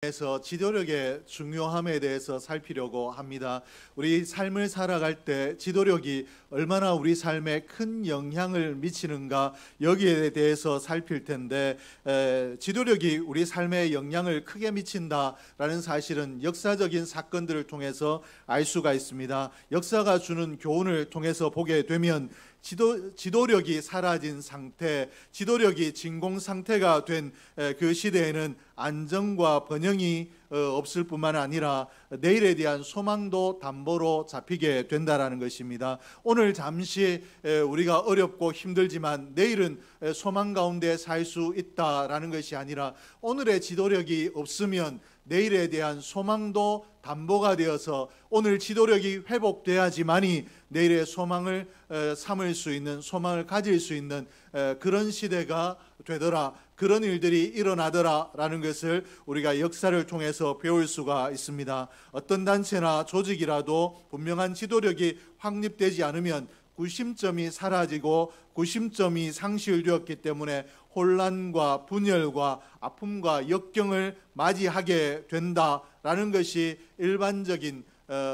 에서 지도력의 중요함에 대해서 살피려고 합니다. 우리 삶을 살아갈 때 지도력이 얼마나 우리 삶에 큰 영향을 미치는가, 여기에 대해서 살필 텐데, 지도력이 우리 삶에 영향을 크게 미친다라는 사실은 역사적인 사건들을 통해서 알 수가 있습니다. 역사가 주는 교훈을 통해서 보게 되면 지도력이 사라진 상태, 지도력이 진공 상태가 된 그 시대에는 안정과 번영이 없을 뿐만 아니라 내일에 대한 소망도 담보로 잡히게 된다라는 것입니다. 오늘 잠시 우리가 어렵고 힘들지만 내일은 소망 가운데 살 수 있다라는 것이 아니라, 오늘의 지도력이 없으면 내일에 대한 소망도 담보가 되어서 오늘 지도력이 회복돼야지만이 내일의 소망을 삼을 수 있는, 소망을 가질 수 있는 그런 시대가 되더라, 그런 일들이 일어나더라라는 것을 우리가 역사를 통해서 배울 수가 있습니다. 어떤 단체나 조직이라도 분명한 지도력이 확립되지 않으면 구심점이 사라지고 구심점이 상실되었기 때문에 혼란과 분열과 아픔과 역경을 맞이하게 된다라는 것이 일반적인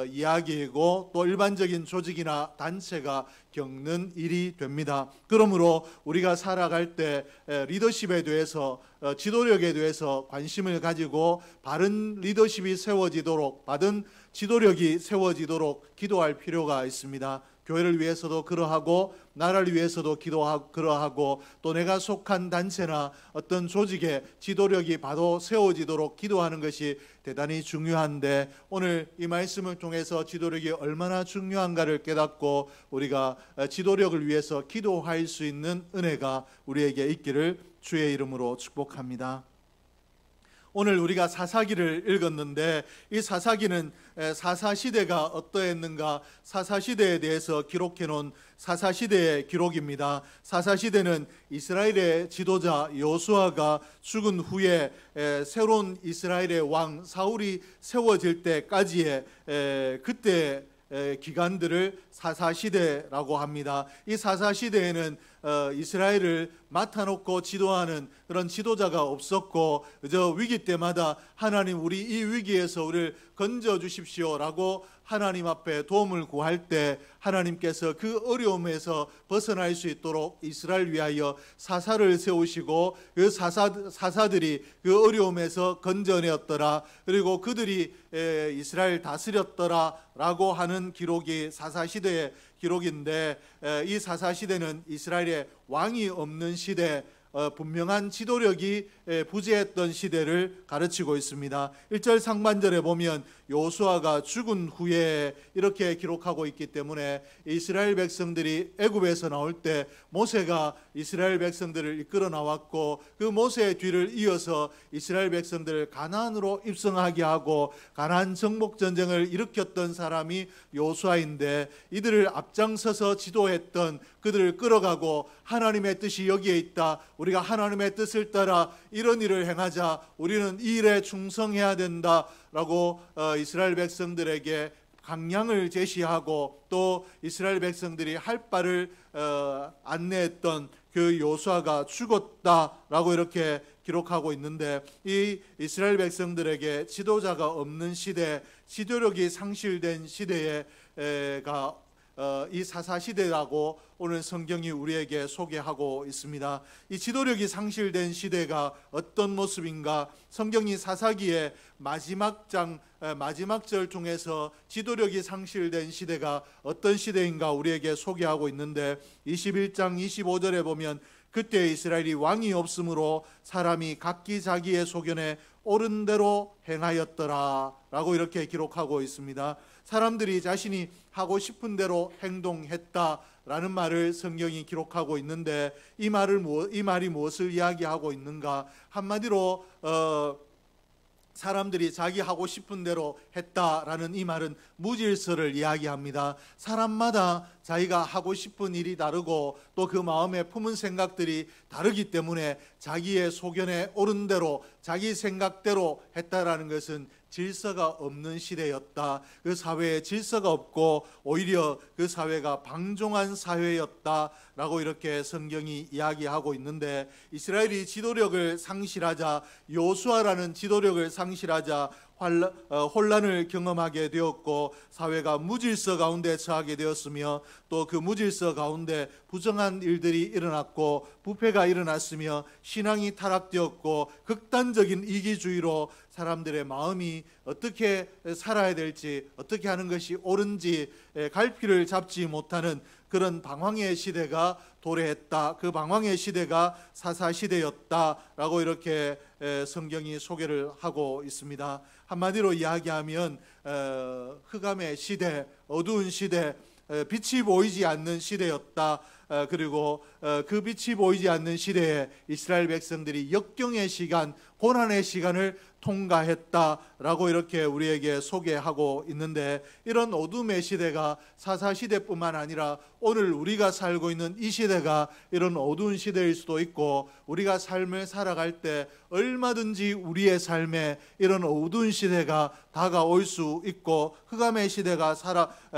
이야기이고, 또 일반적인 조직이나 단체가 겪는 일이 됩니다. 그러므로 우리가 살아갈 때 리더십에 대해서, 지도력에 대해서 관심을 가지고 바른 리더십이 세워지도록, 바른 지도력이 세워지도록 기도할 필요가 있습니다. 교회를 위해서도 그러하고, 나라를 위해서도 그러하고, 또 내가 속한 단체나 어떤 조직의 지도력이 바로 세워지도록 기도하는 것이 대단히 중요한데, 오늘 이 말씀을 통해서 지도력이 얼마나 중요한가를 깨닫고 우리가 지도력을 위해서 기도할 수 있는 은혜가 우리에게 있기를 주의 이름으로 축복합니다. 오늘 우리가 사사기를 읽었는데, 이 사사기는 사사시대가 어떠했는가, 사사시대에 대해서 기록해 놓은 사사시대의 기록입니다. 사사시대는 이스라엘의 지도자 여호수아가 죽은 후에 새로운 이스라엘의 왕 사울이 세워질 때까지의 그때 기간들을 사사시대라고 합니다. 이 사사시대에는 이스라엘을 맡아놓고 지도하는 그런 지도자가 없었고, 그저 위기 때마다 하나님, 우리 이 위기에서 우리를 건져 주십시오라고 하나님 앞에 도움을 구할 때 하나님께서 그 어려움에서 벗어날 수 있도록 이스라엘 위하여 사사를 세우시고, 그 사사들이 그 어려움에서 건져내었더라, 그리고 그들이 이스라엘 다스렸더라라고 하는 기록이 사사시대의 기록인데, 이 사사시대는 이스라엘의 왕이 없는 시대, 분명한 지도력이 부재했던 시대를 가르치고 있습니다. 1절 상반절에 보면 여호수아가 죽은 후에 이렇게 기록하고 있기 때문에, 이스라엘 백성들이 애굽에서 나올 때 모세가 이스라엘 백성들을 이끌어 나왔고, 그 모세의 뒤를 이어서 이스라엘 백성들을 가나안으로 입성하게 하고 가나안 정복 전쟁을 일으켰던 사람이 여호수아인데, 이들을 앞장서서 지도했던, 그들을 끌어가고 하나님의 뜻이 여기에 있다, 우리가 하나님의 뜻을 따라 이런 일을 행하자, 우리는 이 일에 충성해야 된다라고 이스라엘 백성들에게 강량을 제시하고, 또 이스라엘 백성들이 할 바를 안내했던 그 여호수아가 죽었다라고 이렇게 기록하고 있는데, 이 이스라엘 백성들에게 지도자가 없는 시대, 지도력이 상실된 시대가 이 사사시대라고 오늘 성경이 우리에게 소개하고 있습니다. 이 지도력이 상실된 시대가 어떤 모습인가, 성경이 사사기의 마지막 절 중에서 지도력이 상실된 시대가 어떤 시대인가 우리에게 소개하고 있는데, 21장 25절에 보면 그때 이스라엘이 왕이 없으므로 사람이 각기 자기의 소견에 옳은 대로 행하였더라 라고 이렇게 기록하고 있습니다. 사람들이 자신이 하고 싶은 대로 행동했다라는 말을 성경이 기록하고 있는데, 이 말이 무엇을 이야기하고 있는가? 한마디로 사람들이 자기 하고 싶은 대로 했다라는 이 말은 무질서를 이야기합니다. 사람마다 자기가 하고 싶은 일이 다르고, 또 그 마음에 품은 생각들이 다르기 때문에 자기의 소견에 옳은 대로, 자기 생각대로 했다라는 것은 질서가 없는 시대였다. 그 사회에 질서가 없고 오히려 그 사회가 방종한 사회였다라고 이렇게 성경이 이야기하고 있는데, 이스라엘이 지도력을 상실하자, 요수아라는 지도력을 상실하자 혼란을 경험하게 되었고, 사회가 무질서 가운데 처하게 되었으며, 또 그 무질서 가운데 부정한 일들이 일어났고 부패가 일어났으며 신앙이 타락되었고, 극단적인 이기주의로 사람들의 마음이 어떻게 살아야 될지, 어떻게 하는 것이 옳은지 갈피를 잡지 못하는 그런 방황의 시대가 도래했다. 그 방황의 시대가 사사시대였다라고 이렇게 성경이 소개를 하고 있습니다. 한마디로 이야기하면 흑암의 시대, 어두운 시대, 빛이 보이지 않는 시대였다. 그리고 그 빛이 보이지 않는 시대에 이스라엘 백성들이 역경의 시간, 고난의 시간을 통과했다라고 이렇게 우리에게 소개하고 있는데, 이런 어둠의 시대가 사사시대뿐만 아니라 오늘 우리가 살고 있는 이 시대가 이런 어두운 시대일 수도 있고, 우리가 삶을 살아갈 때 얼마든지 우리의 삶에 이런 어두운 시대가 다가올 수 있고 흑암의 시대가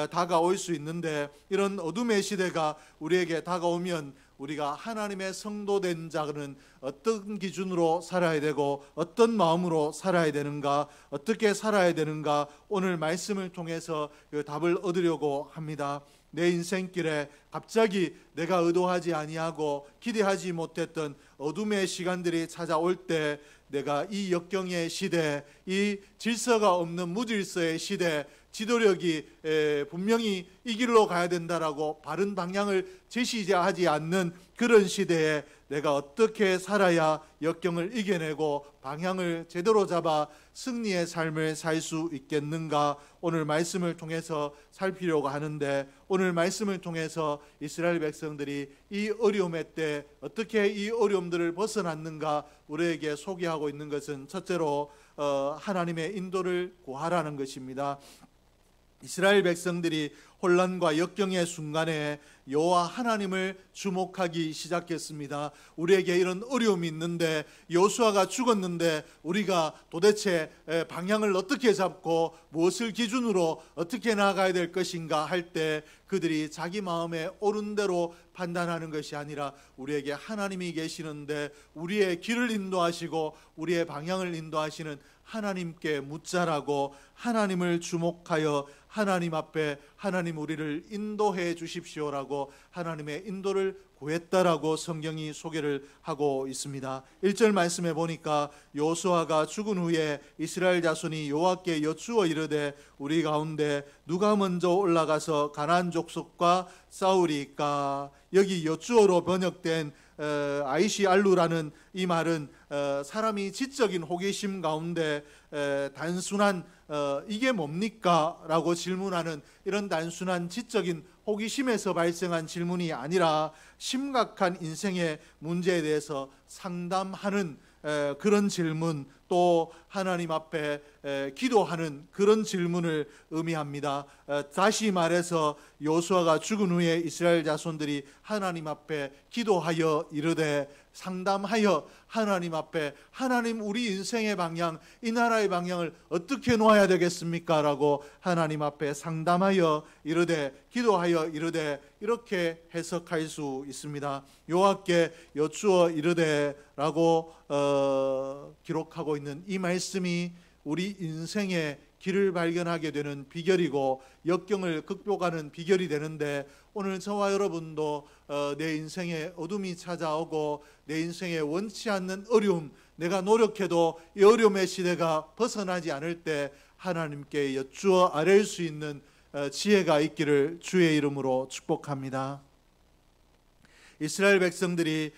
다가올 수 있는데, 이런 어둠의 시대가 우리에게 다가오면 우리가 하나님의 성도된 자는 어떤 기준으로 살아야 되고 어떤 마음으로 살아야 되는가, 어떻게 살아야 되는가, 오늘 말씀을 통해서 그 답을 얻으려고 합니다. 내 인생길에 갑자기 내가 의도하지 아니하고 기대하지 못했던 어둠의 시간들이 찾아올 때, 내가 이 역경의 시대, 이 질서가 없는 무질서의 시대, 지도력이 분명히 이 길로 가야 된다라고 바른 방향을 제시하지 않는 그런 시대에 내가 어떻게 살아야 역경을 이겨내고 방향을 제대로 잡아 승리의 삶을 살 수 있겠는가, 오늘 말씀을 통해서 살피려고 하는데, 오늘 말씀을 통해서 이스라엘 백성들이 이 어려움의 때 어떻게 이 어려움들을 벗어났는가 우리에게 소개하고 있는 것은, 첫째로 하나님의 인도를 구하라는 것입니다. 이스라엘 백성들이 혼란과 역경의 순간에 여호와 하나님을 주목하기 시작했습니다. 우리에게 이런 어려움이 있는데, 여호수아가 죽었는데 우리가 도대체 방향을 어떻게 잡고 무엇을 기준으로 어떻게 나아가야 될 것인가 할 때, 그들이 자기 마음에 옳은 대로 판단하는 것이 아니라 우리에게 하나님이 계시는데 우리의 길을 인도하시고 우리의 방향을 인도하시는 하나님께 묻자라고 하나님을 주목하여 하나님 앞에 하나님 우리를 인도해 주십시오라고 하나님의 인도를 구했다라고 성경이 소개를 하고 있습니다. 1절 말씀에 보니까 여호수아가 죽은 후에 이스라엘 자손이 여호와께 여쭈어 이르되 우리 가운데 누가 먼저 올라가서 가나안 족속과 싸우리까. 여기 여쭈어로 번역된 아이시알루라는 이 말은 사람이 지적인 호기심 가운데 단순한 이게 뭡니까? 라고 질문하는 이런 단순한 지적인 호기심에서 발생한 질문이 아니라 심각한 인생의 문제에 대해서 상담하는 그런 질문, 또 하나님 앞에 기도하는 그런 질문을 의미합니다. 다시 말해서 여호수아가 죽은 후에 이스라엘 자손들이 하나님 앞에 기도하여 이르되, 상담하여 하나님 앞에, 하나님 우리 인생의 방향, 이 나라의 방향을 어떻게 놓아야 되겠습니까? 라고 하나님 앞에 상담하여 이르되, 기도하여 이르되, 이렇게 해석할 수 있습니다. 여호와께 여쭈어 이르되 라고 기록하고 있는 이 말씀이 우리 인생의 길을 발견하게 되는 비결이고 역경을 극복하는 비결이 되는데, 오늘 저와 여러분도 내 인생에 어둠이 찾아오고 내 인생에 원치 않는 어려움, 내가 노력해도 이 어려움의 시대가 벗어나지 않을 때 하나님께 여쭈어 아뢰일 수 있는 지혜가 있기를 주의 이름으로 축복합니다. 이스라엘 백성들이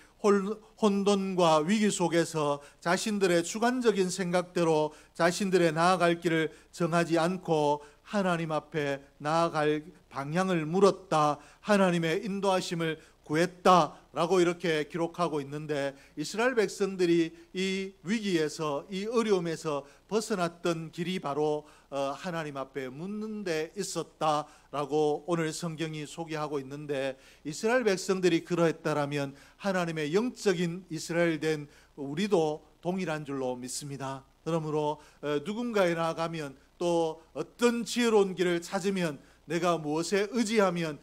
혼돈과 위기 속에서 자신들의 주관적인 생각대로 자신들의 나아갈 길을 정하지 않고 하나님 앞에 나아갈 방향을 물었다, 하나님의 인도하심을 구했다라고 이렇게 기록하고 있는데, 이스라엘 백성들이 이 위기에서, 이 어려움에서 벗어났던 길이 바로 하나님 앞에 묻는 데 있었다라고 오늘 성경이 소개하고 있는데, 이스라엘 백성들이 그러했다라면 하나님의 영적인 이스라엘 된 우리도 동일한 줄로 믿습니다. 그러므로 누군가에 나아가면 또 어떤 지혜로운 길을 찾으면 내가 무엇에 의지하면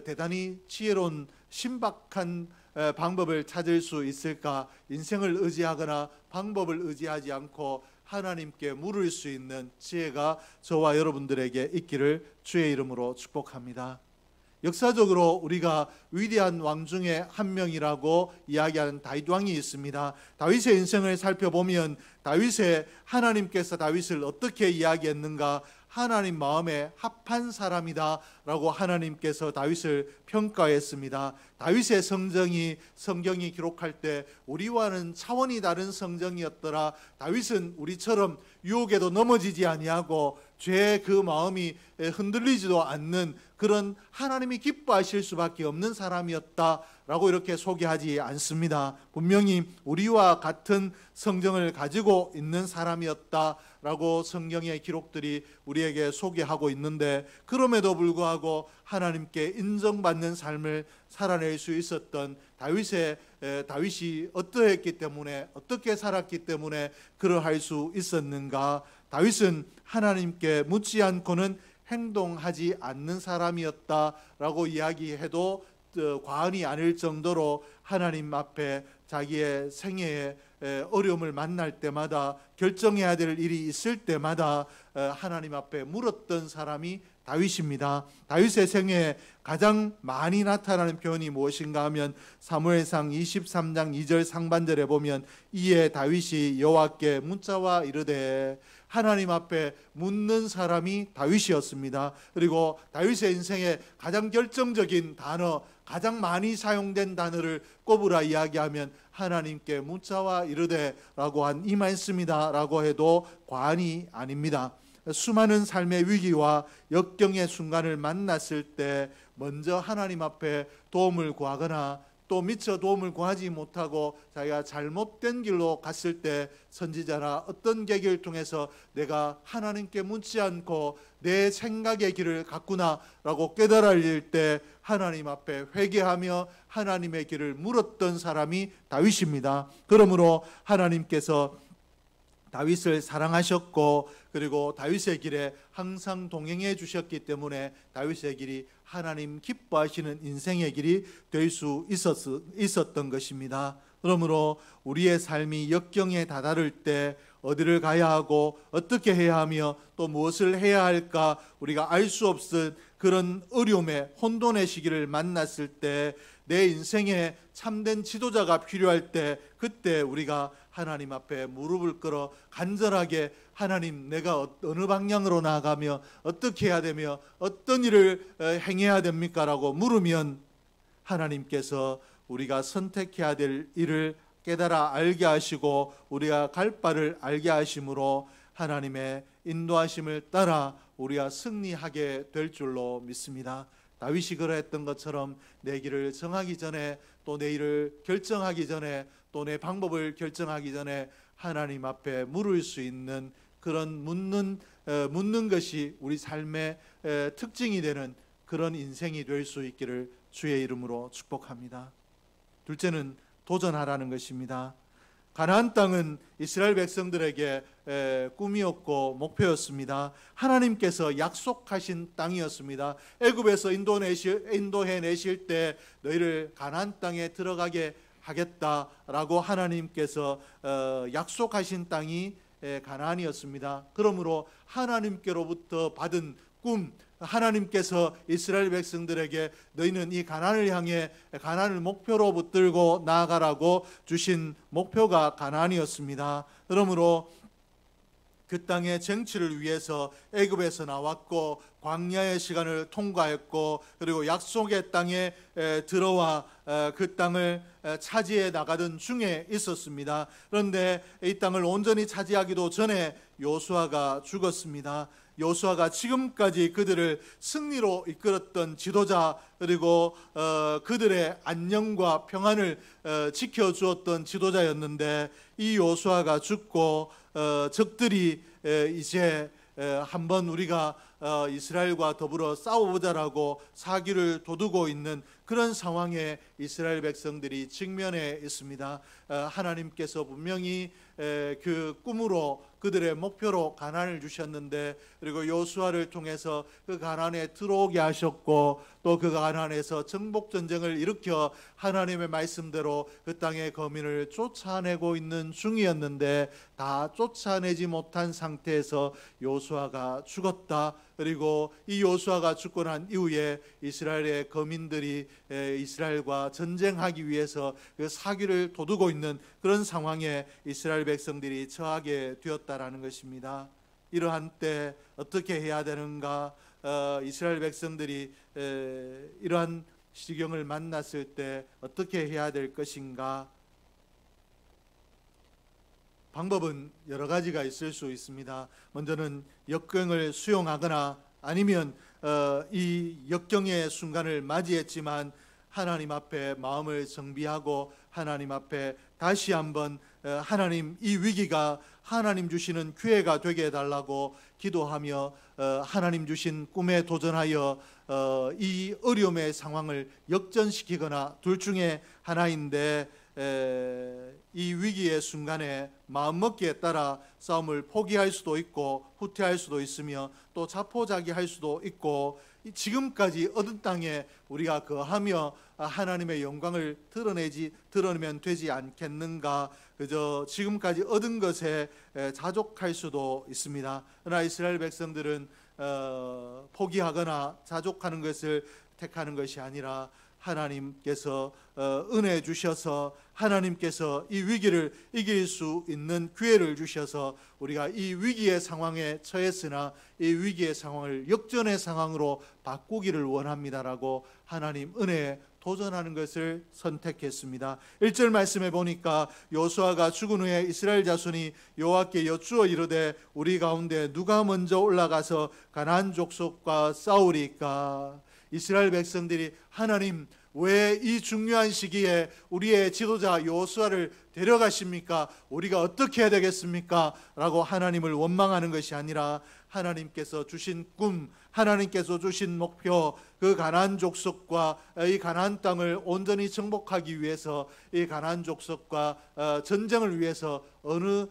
대단히 지혜로운 신박한 방법을 찾을 수 있을까? 인생을 의지하거나 방법을 의지하지 않고 하나님께 물을 수 있는 지혜가 저와 여러분들에게 있기를 주의 이름으로 축복합니다. 역사적으로 우리가 위대한 왕 중에 한 명이라고 이야기하는 다윗 왕이 있습니다. 다윗의 인생을 살펴보면 하나님께서 다윗을 어떻게 이야기했는가? 하나님 마음에 합한 사람이다 라고 하나님께서 다윗을 평가했습니다. 다윗의 성경이 기록할 때 우리와는 차원이 다른 성정이었더라. 다윗은 우리처럼 유혹에도 넘어지지 아니하고 죄의 그 마음이 흔들리지도 않는 그런 하나님이 기뻐하실 수밖에 없는 사람이었다 라고 이렇게 소개하지 않습니다. 분명히 우리와 같은 성정을 가지고 있는 사람이었다 라고 성경의 기록들이 우리에게 소개하고 있는데, 그럼에도 불구하고 하나님께 인정받는 삶을 살아낼 수 있었던 다윗이 어떻게 살았기 때문에 그러할 수 있었는가? 다윗은 하나님께 묻지 않고는 행동하지 않는 사람이었다라고 이야기해도 과언이 아닐 정도로 하나님 앞에 자기의 생애에 어려움을 만날 때마다, 결정해야 될 일이 있을 때마다 하나님 앞에 물었던 사람이 다윗입니다. 다윗의 생애에 가장 많이 나타나는 표현이 무엇인가 하면 사무엘상 23장 2절 상반절에 보면 이에 다윗이 여호와께 묻자와 이르되, 하나님 앞에 묻는 사람이 다윗이었습니다. 그리고 다윗의 인생에 가장 결정적인 단어, 가장 많이 사용된 단어를 꼽으라 이야기하면 하나님께 묻자와 이르되 라고 한 이 말씀이다 라고 해도 과언이 아닙니다. 수많은 삶의 위기와 역경의 순간을 만났을 때 먼저 하나님 앞에 도움을 구하거나 또 미처 도움을 구하지 못하고 자기가 잘못된 길로 갔을 때 선지자나 어떤 계기를 통해서 내가 하나님께 묻지 않고 내 생각의 길을 갔구나 라고 깨달을 때 하나님 앞에 회개하며 하나님의 길을 물었던 사람이 다윗입니다. 그러므로 하나님께서 다윗을 사랑하셨고 그리고 다윗의 길에 항상 동행해 주셨기 때문에 다윗의 길이 하나님 기뻐하시는 인생의 길이 될 수 있었던 것입니다. 그러므로 우리의 삶이 역경에 다다를 때 어디를 가야 하고 어떻게 해야 하며 또 무엇을 해야 할까 우리가 알 수 없은 그런 어려움의 혼돈의 시기를 만났을 때 내 인생에 참된 지도자가 필요할 때 그때 우리가 하나님 앞에 무릎을 꿇어 간절하게 하나님 내가 어느 방향으로 나아가며 어떻게 해야 되며 어떤 일을 행해야 됩니까? 라고 물으면 하나님께서 우리가 선택해야 될 일을 깨달아 알게 하시고 우리가 갈 바를 알게 하심으로 하나님의 인도하심을 따라 우리가 승리하게 될 줄로 믿습니다. 다윗이 그러했던 것처럼 내 길을 정하기 전에 또 내 일을 결정하기 전에 또 내 방법을 결정하기 전에 하나님 앞에 물을 수 있는 그런 묻는 것이 우리 삶의 특징이 되는 그런 인생이 될 수 있기를 주의 이름으로 축복합니다. 둘째는 도전하라는 것입니다. 가나안 땅은 이스라엘 백성들에게 꿈이었고 목표였습니다. 하나님께서 약속하신 땅이었습니다. 애굽에서 인도해내실 때 너희를 가나안 땅에 들어가게 하겠다라고 하나님께서 약속하신 땅이 가나안이었습니다. 그러므로 하나님께로부터 받은 꿈, 하나님께서 이스라엘 백성들에게 너희는 이 가나안을 향해 가나안을 목표로 붙들고 나아가라고 주신 목표가 가나안이었습니다. 그러므로 그 땅의 정치를 위해서 애굽에서 나왔고 광야의 시간을 통과했고 그리고 약속의 땅에 들어와 그 땅을 차지해 나가던 중에 있었습니다. 그런데 이 땅을 온전히 차지하기도 전에 요수아가 죽었습니다. 요수아가 지금까지 그들을 승리로 이끌었던 지도자 그리고 그들의 안녕과 평안을 지켜주었던 지도자였는데 이 요수아가 죽고 적들이 이제 한번 우리가 이스라엘과 더불어 싸워보자라고 사기를 돋우고 있는 그런 상황에 이스라엘 백성들이 직면해 있습니다. 하나님께서 분명히 그 꿈으로 그들의 목표로 가나안을 주셨는데, 그리고 요수아를 통해서 그 가나안에 들어오게 하셨고, 또 그 가나안에서 정복 전쟁을 일으켜 하나님의 말씀대로 그 땅의 거민을 쫓아내고 있는 중이었는데, 다 쫓아내지 못한 상태에서 요수아가 죽었다. 그리고 이 요수아가 죽고 난 이후에 이스라엘의 거민들이 이스라엘과 전쟁하기 위해서 그 사기를 돋우고 있는 그런 상황에 이스라엘 백성들이 처하게 되었다라는 것입니다. 이러한 때 어떻게 해야 되는가? 이스라엘 백성들이 이러한 시경을 만났을 때 어떻게 해야 될 것인가? 방법은 여러 가지가 있을 수 있습니다. 먼저는 역경을 수용하거나, 아니면 이 역경의 순간을 맞이했지만 하나님 앞에 마음을 정비하고 하나님 앞에 다시 한번 하나님, 이 위기가 하나님 주시는 기회가 되게 해달라고 기도하며 하나님 주신 꿈에 도전하여 이 어려움의 상황을 역전시키거나, 둘 중에 하나인데, 이 위기의 순간에 마음먹기에 따라 싸움을 포기할 수도 있고 후퇴할 수도 있으며, 또 자포자기할 수도 있고, 지금까지 얻은 땅에 우리가 거하며 하나님의 영광을 드러내면 되지 않겠는가, 그저 지금까지 얻은 것에 자족할 수도 있습니다. 그러나 이스라엘 백성들은 포기하거나 자족하는 것을 택하는 것이 아니라, 하나님께서 은혜 주셔서 하나님께서 이 위기를 이길 수 있는 기회를 주셔서 우리가 이 위기의 상황에 처했으나 이 위기의 상황을 역전의 상황으로 바꾸기를 원합니다라고 하나님 은혜에 도전하는 것을 선택했습니다. 1절 말씀에 보니까 요수아가 죽은 후에 이스라엘 자손이 여호와께 여쭈어 이르되 우리 가운데 누가 먼저 올라가서 가나안 족속과 싸우리까? 이스라엘 백성들이 하나님, 왜 이 중요한 시기에 우리의 지도자 요수아를 데려가십니까? 우리가 어떻게 해야 되겠습니까? 라고 하나님을 원망하는 것이 아니라, 하나님께서 주신 꿈, 하나님께서 주신 목표, 그 가나안 족속과 이 가나안 땅을 온전히 정복하기 위해서, 이 가나안 족속과 전쟁을 위해서 어느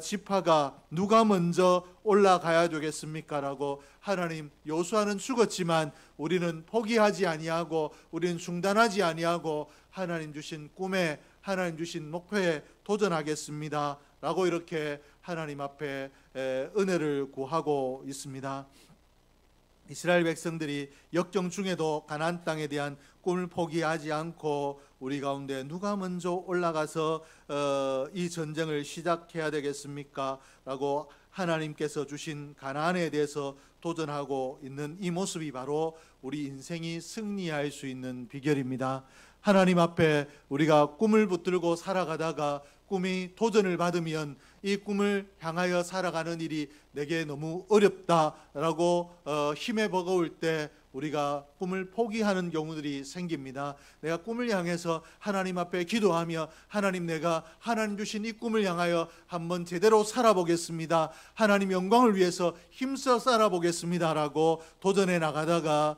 지파가 누가 먼저 올라가야 되겠습니까? 라고 하나님, 요수아는 죽었지만 우리는 포기하지 아니하고 우리는 중단하지 아니하고 하나님 주신 꿈에, 하나님 주신 목표에 도전하겠습니다 라고 이렇게 하나님 앞에 은혜를 구하고 있습니다. 이스라엘 백성들이 역경 중에도 가나안 땅에 대한 꿈을 포기하지 않고 우리 가운데 누가 먼저 올라가서 이 전쟁을 시작해야 되겠습니까? 라고 하나님께서 주신 가나안에 대해서 도전하고 있는 이 모습이 바로 우리 인생이 승리할 수 있는 비결입니다. 하나님 앞에 우리가 꿈을 붙들고 살아가다가 꿈이 도전을 받으면 이 꿈을 향하여 살아가는 일이 내게 너무 어렵다라고 힘에 버거울 때 우리가 꿈을 포기하는 경우들이 생깁니다. 내가 꿈을 향해서 하나님 앞에 기도하며, 하나님, 내가 하나님 주신 이 꿈을 향하여 한번 제대로 살아보겠습니다, 하나님 영광을 위해서 힘써 살아보겠습니다 라고 도전해 나가다가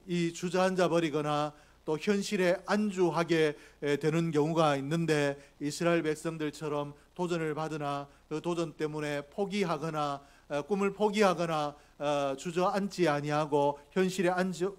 이 주저앉아 버리거나 또 현실에 안주하게 되는 경우가 있는데, 이스라엘 백성들처럼 도전을 받으나 그 도전 때문에 포기하거나 꿈을 포기하거나 주저앉지 아니하고 현실에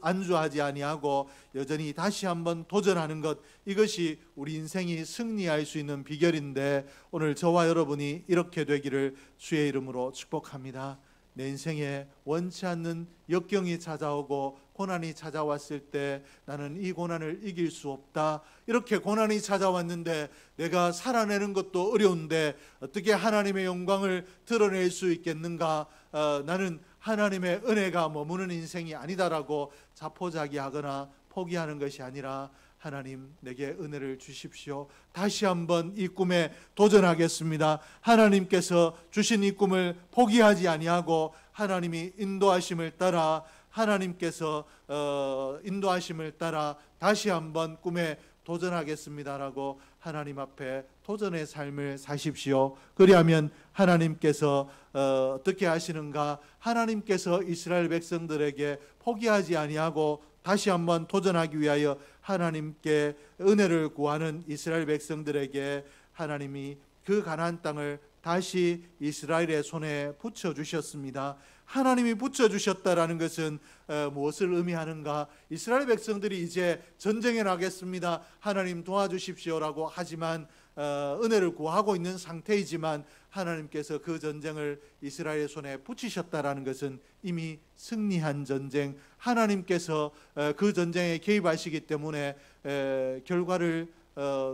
안주하지 아니하고 여전히 다시 한번 도전하는 것, 이것이 우리 인생이 승리할 수 있는 비결인데, 오늘 저와 여러분이 이렇게 되기를 주의 이름으로 축복합니다. 내 인생에 원치 않는 역경이 찾아오고 고난이 찾아왔을 때 나는 이 고난을 이길 수 없다, 이렇게 고난이 찾아왔는데 내가 살아내는 것도 어려운데 어떻게 하나님의 영광을 드러낼 수 있겠는가, 나는 하나님의 은혜가 머무는 인생이 아니다라고 자포자기하거나 포기하는 것이 아니라, 하나님, 내게 은혜를 주십시오, 다시 한번 이 꿈에 도전하겠습니다, 하나님께서 주신 이 꿈을 포기하지 아니하고 하나님이 인도하심을 따라, 하나님께서 인도하심을 따라 다시 한번 꿈에 도전하겠습니다라고 하나님 앞에 도전의 삶을 사십시오. 그리하면 하나님께서 어떻게 하시는가? 하나님께서 이스라엘 백성들에게 포기하지 아니하고 다시 한번 도전하기 위하여 하나님께 은혜를 구하는 이스라엘 백성들에게 하나님이 그 가나안 땅을 다시 이스라엘의 손에 붙여주셨습니다. 하나님이 붙여주셨다라는 것은 무엇을 의미하는가? 이스라엘 백성들이 이제 전쟁에 나겠습니다. 하나님 도와주십시오라고 하지만 은혜를 구하고 있는 상태이지만 하나님께서 그 전쟁을 이스라엘의 손에 붙이셨다라는 것은 이미 승리한 전쟁, 하나님께서 그 전쟁에 개입하시기 때문에 결과를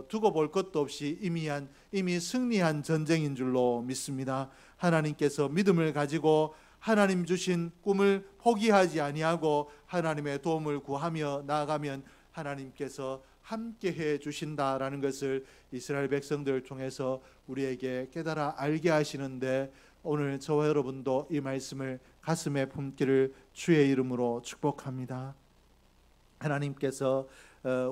두고 볼 것도 없이 이미 승리한 전쟁인 줄로 믿습니다. 하나님께서 믿음을 가지고 하나님 주신 꿈을 포기하지 아니하고 하나님의 도움을 구하며 나아가면 하나님께서 함께해 주신다라는 것을 이스라엘 백성들을 통해서 우리에게 깨달아 알게 하시는데, 오늘 저와 여러분도 이 말씀을 가슴에 품기를 주의 이름으로 축복합니다. 하나님께서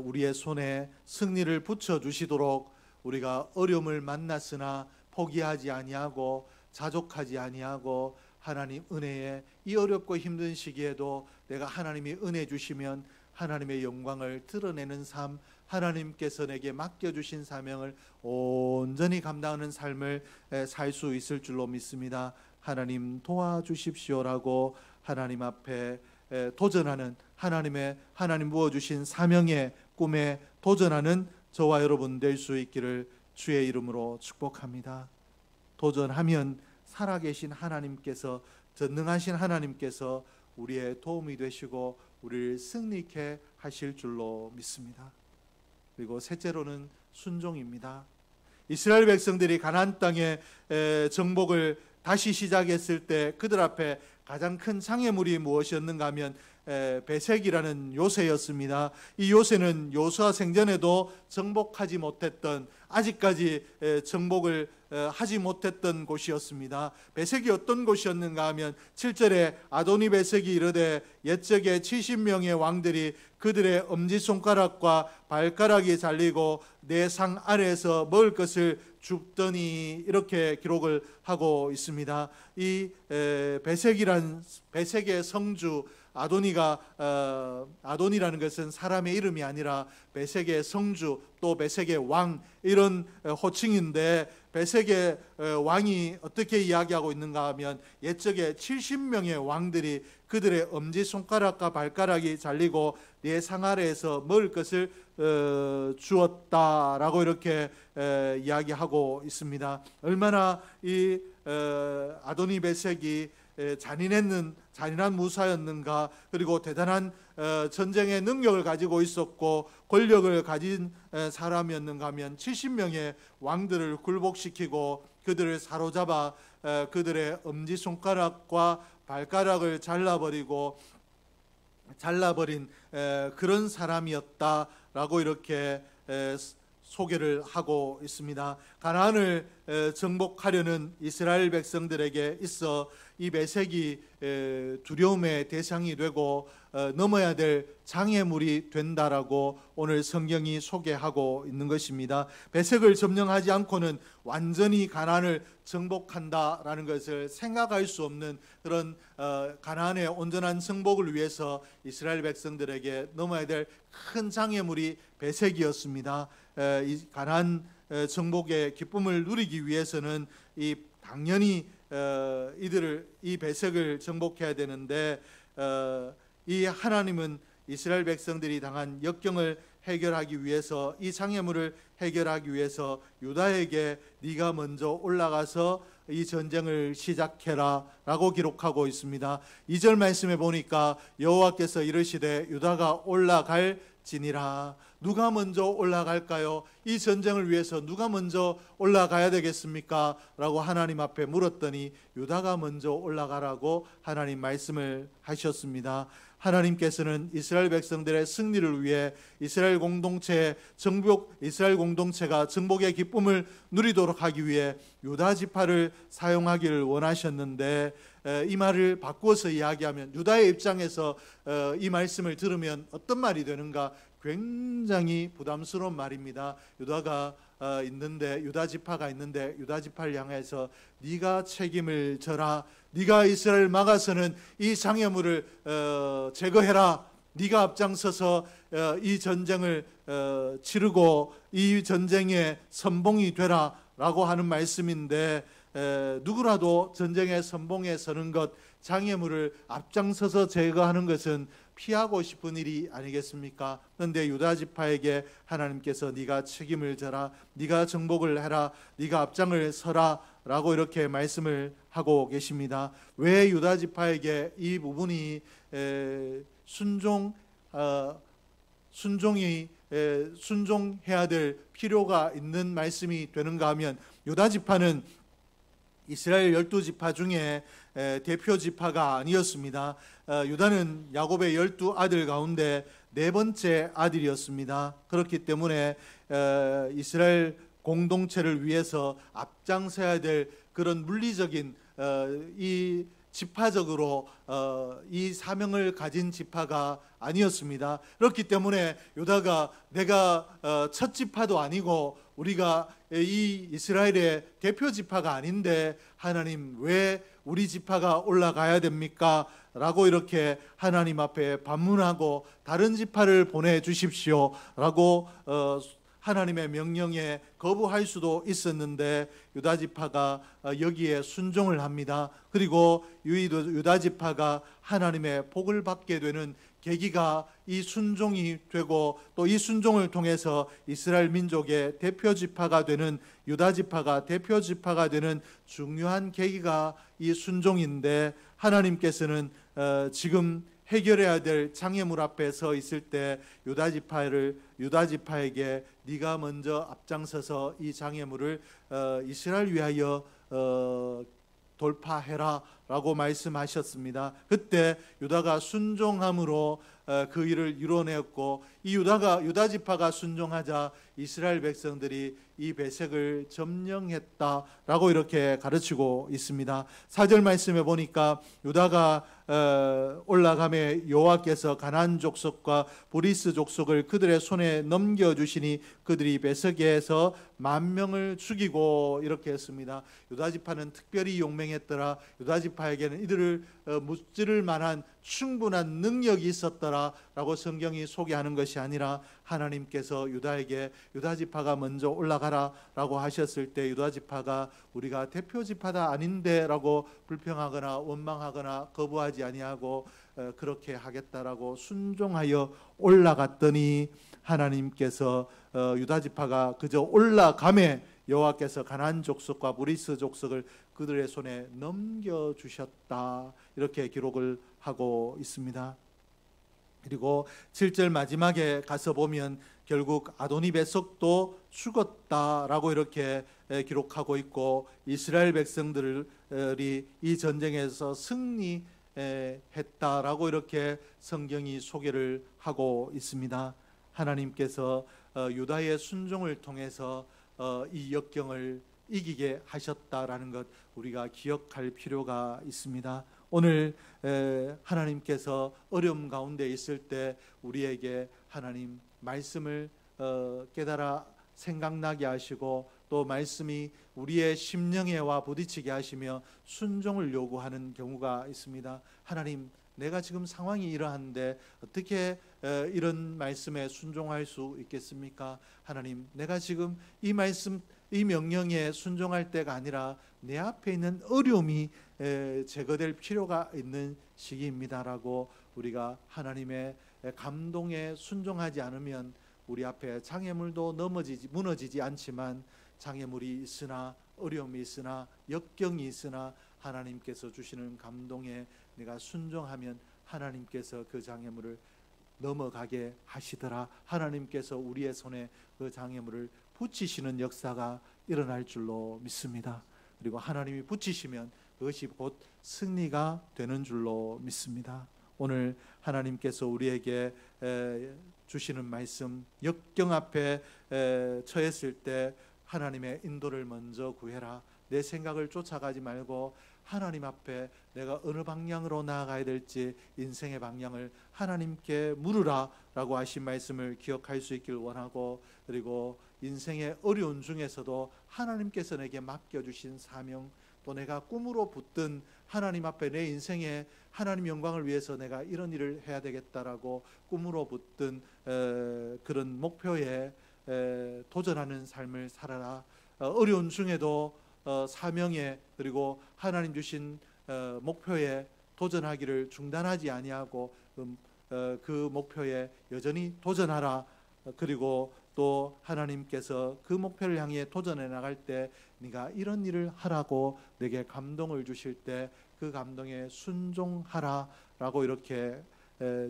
우리의 손에 승리를 붙여주시도록 우리가 어려움을 만났으나 포기하지 아니하고 자족하지 아니하고 하나님 은혜에 이 어렵고 힘든 시기에도 내가 하나님이 은혜 주시면 하나님의 영광을 드러내는 삶, 하나님께서 내게 맡겨주신 사명을 온전히 감당하는 삶을 살 수 있을 줄로 믿습니다. 하나님 도와주십시오라고 하나님 앞에 도전하는, 하나님 부어주신 사명의 꿈에 도전하는 저와 여러분 될 수 있기를 주의 이름으로 축복합니다. 도전하면 살아계신 하나님께서, 전능하신 하나님께서 우리의 도움이 되시고 우리를 승리케 하실 줄로 믿습니다. 그리고 셋째로는 순종입니다. 이스라엘 백성들이 가나안 땅의 정복을 다시 시작했을 때 그들 앞에 가장 큰 장애물이 무엇이었는가 하면 베색이라는 요새였습니다. 이 요새는 여호수아 생전에도 정복하지 못했던, 아직까지 정복을 하지 못했던 곳이었습니다. 베색이 어떤 곳이었는가 하면 7절에 아도니 베색이 이르되 옛적에 70명의 왕들이 그들의 엄지손가락과 발가락이 잘리고 내 상 아래에서 먹을 것을 줍더니, 이렇게 기록을 하고 있습니다. 이 베색의 성주 아도니라는 것은 사람의 이름이 아니라 베색의 성주, 또 베색의 왕, 이런 호칭인데, 베색의 왕이 어떻게 이야기하고 있는가 하면 옛적에 70명의 왕들이 그들의 엄지손가락과 발가락이 잘리고 네 상 아래에서 먹을 것을 주었다라고 이렇게 이야기하고 있습니다. 얼마나 이 아도니 베색이 잔인한 무사였는가, 그리고 대단한 전쟁의 능력을 가지고 있었고 권력을 가진 사람이었는가 하면 70명의 왕들을 굴복시키고 그들을 사로잡아 그들의 엄지손가락과 발가락을 잘라버린 그런 사람이었다라고 이렇게 소개를 하고 있습니다. 가나안을 정복하려는 이스라엘 백성들에게 있어 이 베색이 두려움의 대상이 되고 넘어야 될 장애물이 된다라고 오늘 성경이 소개하고 있는 것입니다. 베색을 점령하지 않고는 완전히 가나안을 정복한다라는 것을 생각할 수 없는 그런 가나안의 온전한 정복을 위해서 이스라엘 백성들에게 넘어야 될 큰 장애물이 베색이었습니다. 이 가나안 정복의 기쁨을 누리기 위해서는 당연히 이 베색을 정복해야 되는데, 이 하나님은 이스라엘 백성들이 당한 역경을 해결하기 위해서, 이 장애물을 해결하기 위해서 유다에게 네가 먼저 올라가서 이 전쟁을 시작해라 라고 기록하고 있습니다. 2절 말씀에 보니까 여호와께서 이르시되 유다가 올라갈지니라. 누가 먼저 올라갈까요? 이 전쟁을 위해서 누가 먼저 올라가야 되겠습니까? 라고 하나님 앞에 물었더니 유다가 먼저 올라가라고 하나님 말씀을 하셨습니다. 하나님께서는 이스라엘 백성들의 승리를 위해 이스라엘 공동체가 정복의 기쁨을 누리도록 하기 위해 유다 지파를 사용하기를 원하셨는데, 이 말을 바꾸어서 이야기하면 유다의 입장에서 이 말씀을 들으면 어떤 말이 되는가? 굉장히 부담스러운 말입니다. 유다 지파가 있는데 유다 지파를 향해서 네가 책임을 져라, 네가 이스라엘 막아서는 이 장애물을 제거해라, 네가 앞장서서 이 전쟁을 치르고 이 전쟁의 선봉이 되라 라고 하는 말씀인데, 누구라도 전쟁의 선봉에 서는 것, 장애물을 앞장서서 제거하는 것은 피하고 싶은 일이 아니겠습니까? 그런데 유다 지파에게 하나님께서 네가 책임을 져라, 네가 정복을 해라, 네가 앞장을 서라 라고 이렇게 말씀을 하고 계십니다. 왜 유다 지파에게 이 부분이 순종해야 될 필요가 있는 말씀이 되는가 하면, 유다 지파는 이스라엘 12지파 중에 대표 지파가 아니었습니다. 유다는 야곱의 12아들 가운데 네 번째 아들이었습니다. 그렇기 때문에 이스라엘 공동체를 위해서 앞장서야 될 그런 물리적인 이 지파적으로 이 사명을 가진 지파가 아니었습니다. 그렇기 때문에 유다가 내가 첫 지파도 아니고 우리가 이 이스라엘의 대표 지파가 아닌데 하나님 왜 우리 지파가 올라가야 됩니까? 라고 이렇게 하나님 앞에 반문하고 다른 지파를 보내주십시오 라고 하나님의 명령에 거부할 수도 있었는데 유다 지파가 여기에 순종을 합니다. 그리고 유다 지파가 하나님의 복을 받게 되는 계기가 이 순종이 되고, 또 이 순종을 통해서 이스라엘 민족의 대표 지파가 되는, 유다 지파가 대표 지파가 되는 중요한 계기가 이 순종인데, 하나님께서는 지금 해결해야 될 장애물 앞에 서 있을 때 유다 지파에게 네가 먼저 앞장서서 이 장애물을 이스라엘 위하여 돌파해라 라고 말씀하셨습니다. 그때 유다가 순종함으로 그 일을 이루어내었고, 이 유다 지파가 순종하자 이스라엘 백성들이 이 배색을 점령했다라고 이렇게 가르치고 있습니다. 4절 말씀에 보니까 유다가 올라가매 여호와께서 가나안 족속과 브리스 족속을 그들의 손에 넘겨주시니 그들이 배색에서 10,000명을 죽이고, 이렇게 했습니다. 유다 지파는 특별히 용맹했더라. 유다 지파에게는 이들을 무찌를 만한 충분한 능력이 있었더라 라고 성경이 소개하는 것이 아니라, 하나님께서 유다에게 유다 지파가 먼저 올라가라 라고 하셨을 때 유다 지파가 우리가 대표 지파다 아닌데 라고 불평하거나 원망하거나 거부하지 아니하고 그렇게 하겠다라고 순종하여 올라갔더니, 하나님께서 유다 지파가 그저 올라감에 여호와께서 가나안 족속과 브리스 족속을 그들의 손에 넘겨주셨다, 이렇게 기록을 하고 있습니다. 그리고 7절 마지막에 가서 보면 결국 아도니 베석도 죽었다라고 이렇게 기록하고 있고, 이스라엘 백성들이 이 전쟁에서 승리했다라고 이렇게 성경이 소개를 하고 있습니다. 하나님께서 유다의 순종을 통해서 이 역경을 이기게 하셨다라는 것 우리가 기억할 필요가 있습니다. 오늘 하나님께서 어려움 가운데 있을 때 우리에게 하나님 말씀을 깨달아 생각나게 하시고, 또 말씀이 우리의 심령에와 부딪히게 하시며 순종을 요구하는 경우가 있습니다. 하나님, 내가 지금 상황이 이러한데 어떻게 이런 말씀에 순종할 수 있겠습니까? 하나님, 내가 지금 이 말씀, 이 명령에 순종할 때가 아니라 내 앞에 있는 어려움이 제거될 필요가 있는 시기입니다라고 우리가 하나님의 감동에 순종하지 않으면 우리 앞에 장애물도 무너지지 않지만, 장애물이 있으나 어려움이 있으나 역경이 있으나 하나님께서 주시는 감동에 내가 순종하면 하나님께서 그 장애물을 넘어가게 하시더라. 하나님께서 우리의 손에 그 장애물을 붙이시는 역사가 일어날 줄로 믿습니다. 그리고 하나님이 붙이시면 그것이 곧 승리가 되는 줄로 믿습니다. 오늘 하나님께서 우리에게 주시는 말씀, 역경 앞에 처했을 때 하나님의 인도를 먼저 구해라. 내 생각을 쫓아가지 말고 하나님 앞에 내가 어느 방향으로 나아가야 될지 인생의 방향을 하나님께 물으라 라고 하신 말씀을 기억할 수 있길 원하고, 그리고 인생의 어려운 중에서도 하나님께서 내게 맡겨주신 사명, 또 내가 꿈으로 붙든 하나님 앞에 내 인생에 하나님 영광을 위해서 내가 이런 일을 해야 되겠다라고 꿈으로 붙든 그런 목표에 도전하는 삶을 살아라. 어려운 중에도 사명에 그리고 하나님 주신 목표에 도전하기를 중단하지 아니하고 그 목표에 여전히 도전하라. 그리고 또 하나님께서 그 목표를 향해 도전해 나갈 때 네가 이런 일을 하라고 내게 감동을 주실 때 그 감동에 순종하라라고 이렇게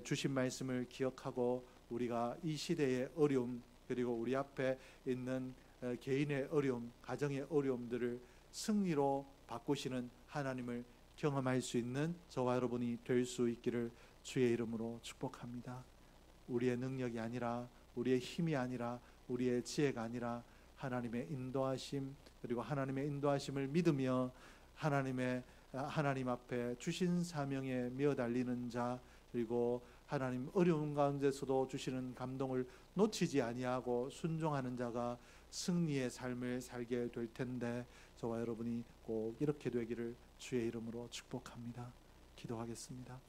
주신 말씀을 기억하고 우리가 이 시대의 어려움 그리고 우리 앞에 있는 개인의 어려움, 가정의 어려움들을 승리로 바꾸시는 하나님을 경험할 수 있는 저와 여러분이 될 수 있기를 주의 이름으로 축복합니다. 우리의 능력이 아니라 우리의 힘이 아니라 우리의 지혜가 아니라 하나님의 인도하심 그리고 하나님의 인도하심을 믿으며 하나님 앞에 주신 사명에 미어 달리는 자 그리고 하나님 어려운 가운데서도 주시는 감동을 놓치지 아니하고 순종하는 자가 승리의 삶을 살게 될 텐데 저와 여러분이 꼭 이렇게 되기를 주의 이름으로 축복합니다. 기도하겠습니다.